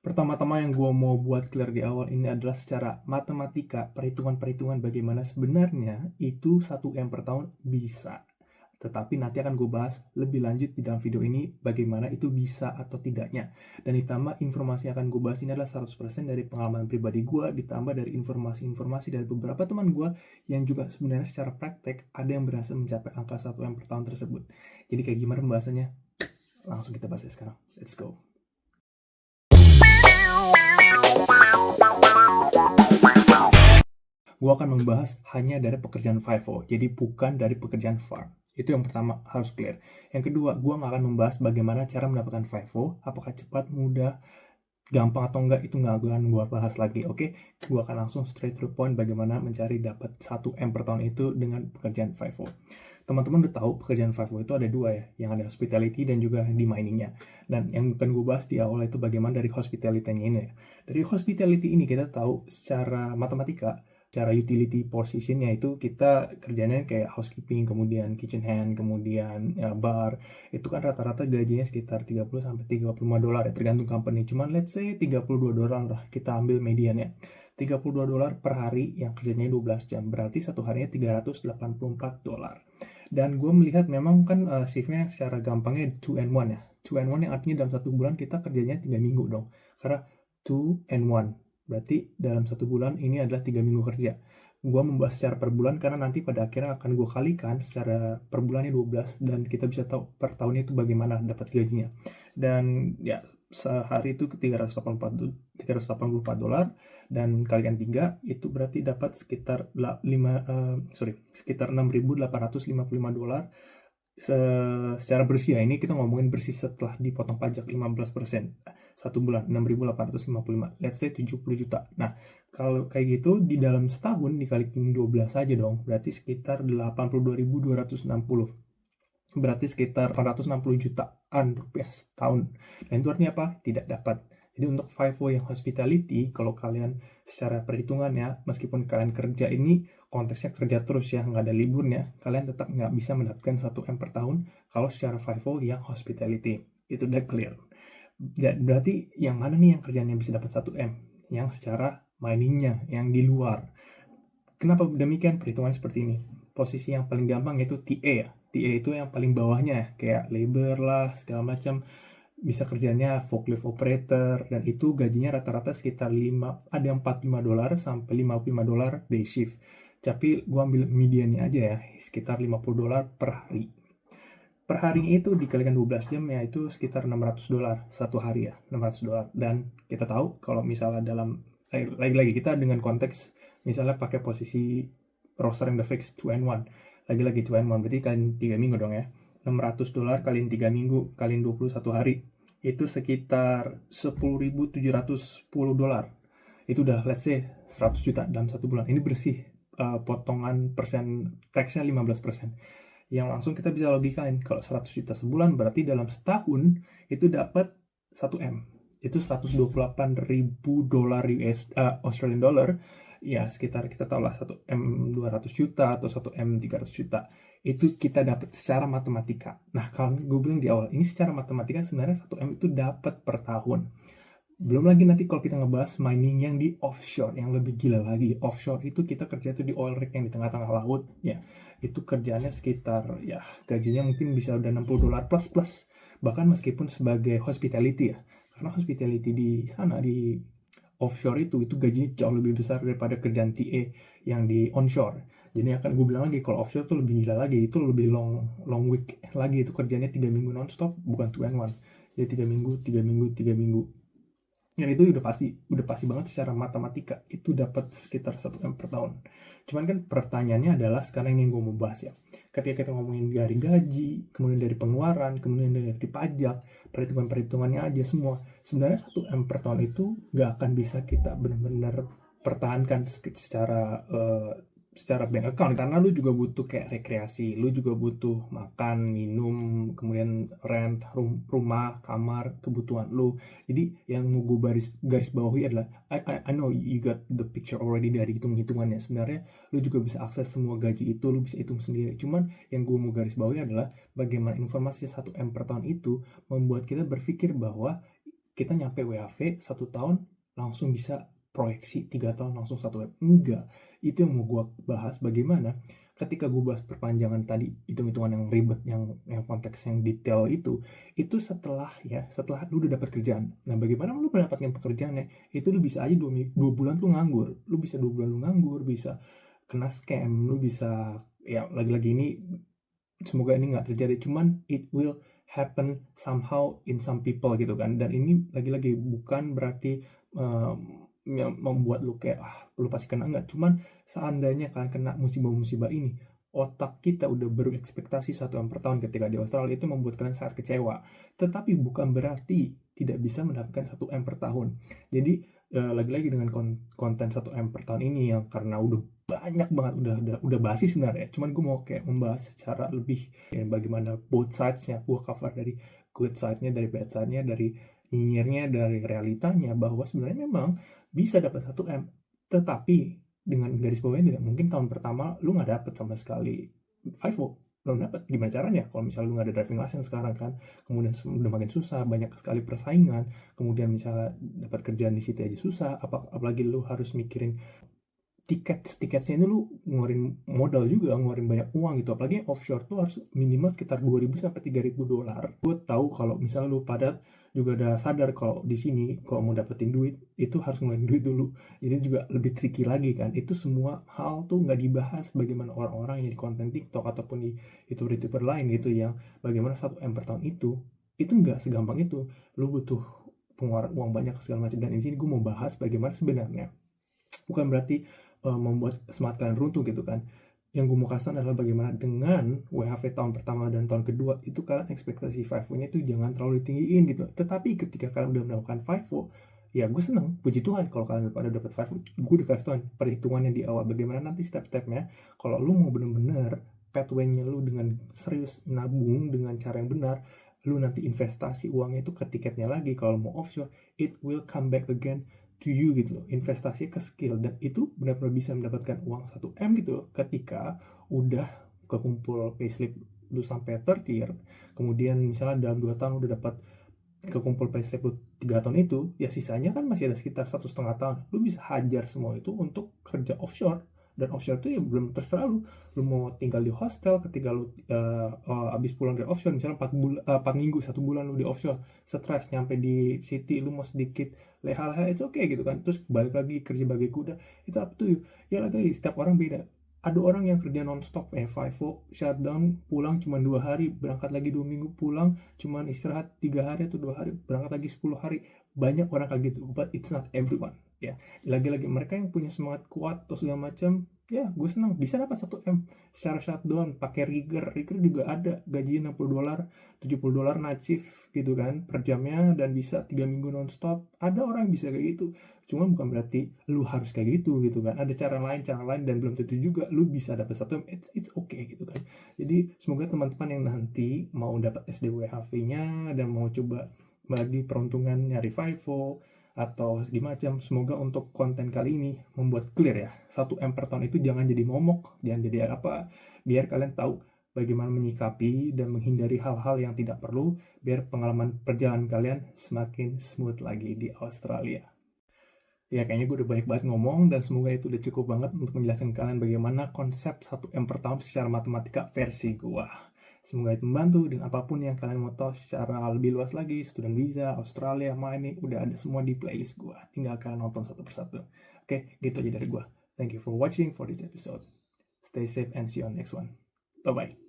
Pertama-tama yang gue mau buat clear di awal ini adalah secara matematika, perhitungan-perhitungan bagaimana sebenarnya itu 1M per tahun bisa. Tetapi nanti akan gue bahas lebih lanjut di dalam video ini bagaimana itu bisa atau tidaknya. Dan ditambah informasi yang akan gue bahas ini adalah 100% dari pengalaman pribadi gue, ditambah dari informasi-informasi dari beberapa teman gue yang juga sebenarnya secara praktek ada yang berhasil mencapai angka 1M per tahun tersebut. Jadi kayak gimana pembahasannya? Langsung kita bahas ya sekarang. Let's go. Gue akan membahas hanya dari pekerjaan FIFO, jadi bukan dari pekerjaan farm. Itu yang pertama, harus clear. Yang kedua, gue nggak akan membahas bagaimana cara mendapatkan FIFO, apakah cepat, mudah, gampang atau enggak, itu nggak akan gue bahas lagi, oke? Gue akan langsung straight to the point bagaimana mencari dapat 1M per tahun itu dengan pekerjaan FIFO. Teman-teman udah tahu pekerjaan FIFO itu ada dua ya, yang ada hospitality dan juga di miningnya. Dan yang akan gue bahas di awal itu bagaimana dari hospitality-nya ini ya. Dari hospitality ini kita tahu secara matematika, cara utility position-nya itu kita kerjanya kayak housekeeping, kemudian kitchen hand, kemudian bar. Itu kan rata-rata gajinya sekitar 30 sampai 35 dolar ya, tergantung company. Cuman let's say 32 dolar lah, kita ambil mediannya. 32 dolar per hari yang kerjanya 12 jam, berarti satu harinya 384 dolar. Dan gue melihat memang kan shiftnya secara gampangnya 2 and 1 ya. 2 and 1 yang artinya dalam satu bulan kita kerjanya 3 minggu dong. Karena 2 and 1. Berarti dalam satu bulan ini adalah 3 minggu kerja. Gue membahas secara per bulan karena nanti pada akhirnya akan gue kalikan secara per bulannya 12 dan kita bisa tahu per tahunnya itu bagaimana dapat gajinya. Dan ya sehari itu 384 dolar dan kalikan 3 itu berarti dapat sekitar sekitar 6.855 dolar secara bersih ya. Ini kita ngomongin bersih setelah dipotong pajak 15%. Satu bulan 6.855, let's say 70 juta. Nah, kalau kayak gitu di dalam setahun dikalikin 12 aja dong, berarti sekitar 82.260. Berarti sekitar 460 jutaan rupiah setahun. Dan itu artinya apa? Tidak dapat. Jadi untuk FIFO yang hospitality, kalau kalian secara perhitungannya, meskipun kalian kerja ini konteksnya kerja terus ya, nggak ada liburnya, kalian tetap nggak bisa mendapatkan 1M per tahun kalau secara FIFO yang hospitality. Itu udah clear. Berarti yang mana nih yang kerjanya bisa dapat 1M? Yang secara miningnya, yang di luar. Kenapa demikian? Perhitungan seperti ini. Posisi yang paling gampang yaitu TA ya. TA itu yang paling bawahnya, kayak labor lah, segala macam. Bisa kerjanya forklift operator, dan itu gajinya rata-rata sekitar ada 45 dolar sampai 55 dolar day shift. Tapi gua ambil mediannya aja ya, sekitar 50 dolar per hari. Per hari itu dikalikan 12 jam ya itu sekitar 600 dolar satu hari ya, 600 dolar. Dan kita tahu kalau misalnya dalam lagi-lagi kita dengan konteks misalnya pakai posisi roster yang udah fix 2 and 1, lagi-lagi 2 and 1 berarti kalian 3 minggu dong ya. 600 dolar kalian 3 minggu kalian 21 hari itu sekitar 10.710 dolar. Itu udah let's say 100 juta dalam satu bulan. Ini bersih, potongan persen taxnya 15%. Yang langsung kita bisa logikain, kalau 100 juta sebulan berarti dalam setahun itu dapat 1M. Itu 128.000 dolar Australian dollar. Ya sekitar kita tahu lah 1M 200 juta atau 1M 300 juta. Itu kita dapat secara matematika. Nah kalau gue bilang di awal, ini secara matematika sebenarnya 1M itu dapat per tahun. Belum lagi nanti kalau kita ngebahas mining yang di offshore, yang lebih gila lagi. Offshore itu kita kerja itu di oil rig yang di tengah-tengah laut ya. Itu kerjanya sekitar ya gajinya mungkin bisa udah 60 dolar plus. Bahkan meskipun sebagai hospitality ya. Karena hospitality di sana di offshore itu gajinya jauh lebih besar daripada kerjaan TA yang di onshore. Jadi akan gue bilang lagi kalau offshore tuh lebih gila lagi, itu lebih long week lagi, itu kerjanya 3 minggu non-stop, bukan 2 and 1. Jadi 3 minggu. Dan itu udah pasti banget secara matematika itu dapat sekitar 1M per tahun. Cuman kan pertanyaannya adalah sekarang ini yang gue mau bahas ya. Ketika kita ngomongin dari gaji, kemudian dari pengeluaran, kemudian dari pajak, perhitungannya aja semua. Sebenarnya 1M per tahun itu nggak akan bisa kita benar-benar pertahankan secara bank account, karena lu juga butuh kayak rekreasi, lu juga butuh makan, minum, kemudian rent, rumah, kamar, kebutuhan lu. Jadi yang mau gue garis bawahi adalah I know you got the picture already dari hitung-hitungannya. Sebenarnya lu juga bisa akses semua gaji itu, lu bisa hitung sendiri. Cuman yang gue mau garis bawahi adalah bagaimana informasi 1M per tahun itu membuat kita berpikir bahwa kita nyampe WHV 1 tahun langsung bisa proyeksi 3 tahun langsung 1 M. Enggak. Itu yang mau gue bahas, bagaimana ketika gue bahas perpanjangan tadi, hitung-hitungan yang ribet, yang konteks yang detail itu setelah lu udah dapat kerjaan. Nah, bagaimana lu mendapatkan pekerjaannya? Itu lu bisa aja 2 bulan lu nganggur. Lu bisa 2 bulan lu nganggur, bisa kena scam, lu bisa, ya lagi-lagi ini semoga ini nggak terjadi, cuman it will happen somehow in some people gitu kan. Dan ini lagi-lagi bukan berarti membuat lu kayak lu pasti kena, enggak. Cuman seandainya kalian kena musibah-musibah ini, otak kita udah berekspektasi 1 M per tahun ketika di Australia, itu membuat kalian sangat kecewa. Tetapi bukan berarti tidak bisa mendapatkan 1 M per tahun. Jadi lagi-lagi dengan konten 1 M per tahun ini yang karena udah banyak banget, udah basi sebenarnya. Cuman gue mau kayak membahas secara lebih bagaimana both sides-nya. Gue cover dari good side-nya, dari bad side-nya, dari nyinyirnya, dari realitanya, bahwa sebenarnya memang bisa dapat 1 M. Tetapi dengan garis bawahnya tidak mungkin tahun pertama lu nggak dapet sama sekali 5O. Belum dapat. Gimana caranya? Kalau misalnya lu nggak ada driving license sekarang kan, kemudian udah makin susah, banyak sekali persaingan, kemudian misalnya dapat kerjaan di situ aja susah, apalagi lu harus mikirin tiketnya ini, lu ngeluarin modal juga, ngeluarin banyak uang gitu. Apalagi offshore tuh harus minimal sekitar 2.000 sampai 3.000 dolar. Gue tahu kalau misalnya lu pada juga udah sadar kalau di sini kalau mau dapetin duit itu harus ngeluarin duit dulu. Jadi juga lebih tricky lagi kan. Itu semua hal tuh nggak dibahas bagaimana orang-orang yang di konten TikTok ataupun di YouTuber lain gitu, yang bagaimana 1 M per tahun itu nggak segampang itu. Lu butuh pengeluaran uang banyak segala macam. Dan di sini gue mau bahas bagaimana sebenarnya, bukan berarti membuat semangat kalian runtuh gitu kan. Yang gue mau kasih adalah bagaimana dengan WHV tahun pertama dan tahun kedua itu kalian ekspektasi 5O-nya itu jangan terlalu ditinggiin gitu. Tetapi ketika kalian udah melakukan 5O, ya gue seneng, puji Tuhan kalau kalian udah dapat 5O. Gue udah kasih Tuhan perhitungannya di awal bagaimana nanti step-stepnya. Kalau lu mau bener-bener pathway-nya lu dengan serius nabung dengan cara yang benar, lu nanti investasi uangnya itu ke tiketnya lagi. Kalau mau offshore, it will come back again to you gitu loh, investasi ke skill. Dan itu benar-benar bisa mendapatkan uang 1 M gitu loh, ketika udah kekumpul payslip lu sampai third year, kemudian misalnya dalam 2 tahun udah dapat kekumpul payslip lu 3 tahun itu, ya sisanya kan masih ada sekitar 1,5 tahun, lu bisa hajar semua itu untuk kerja offshore. Dan offshore itu ya belum terserah lu mau tinggal di hostel ketika lu abis pulang dari offshore, misalnya 4 minggu 1 bulan lu di offshore, stres nyampe di city, lu mau sedikit leha-leha, itu oke gitu kan, terus balik lagi kerja bagai kuda, itu up to you. Ya lagi setiap orang beda. Ada orang yang kerja non-stop, 5O, shutdown, pulang cuma 2 hari, berangkat lagi 2 minggu, pulang, cuma istirahat 3 hari atau 2 hari, berangkat lagi 10 hari. Banyak orang kayak gitu, but it's not everyone. Ya, lagi-lagi mereka yang punya semangat kuat atau segala macam, ya gue senang bisa dapat 1 M secara shutdown, pakai rigger juga ada, gaji 60 dolar, 70 dolar night shift gitu kan per jamnya, dan bisa 3 minggu non-stop. Ada orang yang bisa kayak gitu. Cuma bukan berarti lu harus kayak gitu kan. Ada cara lain, dan belum tentu juga lu bisa dapat 1 M. It's okay gitu kan. Jadi semoga teman-teman yang nanti mau dapat SDWHV-nya dan mau coba bagi peruntungan nyari 5O atau segi macam, semoga untuk konten kali ini membuat clear ya. 1 M per tahun itu jangan jadi momok, jangan jadi apa, biar kalian tahu bagaimana menyikapi dan menghindari hal-hal yang tidak perlu, biar pengalaman perjalanan kalian semakin smooth lagi di Australia. Ya kayaknya gue udah banyak banget ngomong, dan semoga itu udah cukup banget untuk menjelaskan kalian bagaimana konsep 1 M per tahun secara matematika versi gue. Semoga itu membantu, dan apapun yang kalian mau tahu secara lebih luas lagi, student visa, Australia, mining, udah ada semua di playlist gue. Tinggal kalian nonton satu persatu. Oke, gitu aja dari gue. Thank you for watching for this episode. Stay safe and see you on next one. Bye-bye.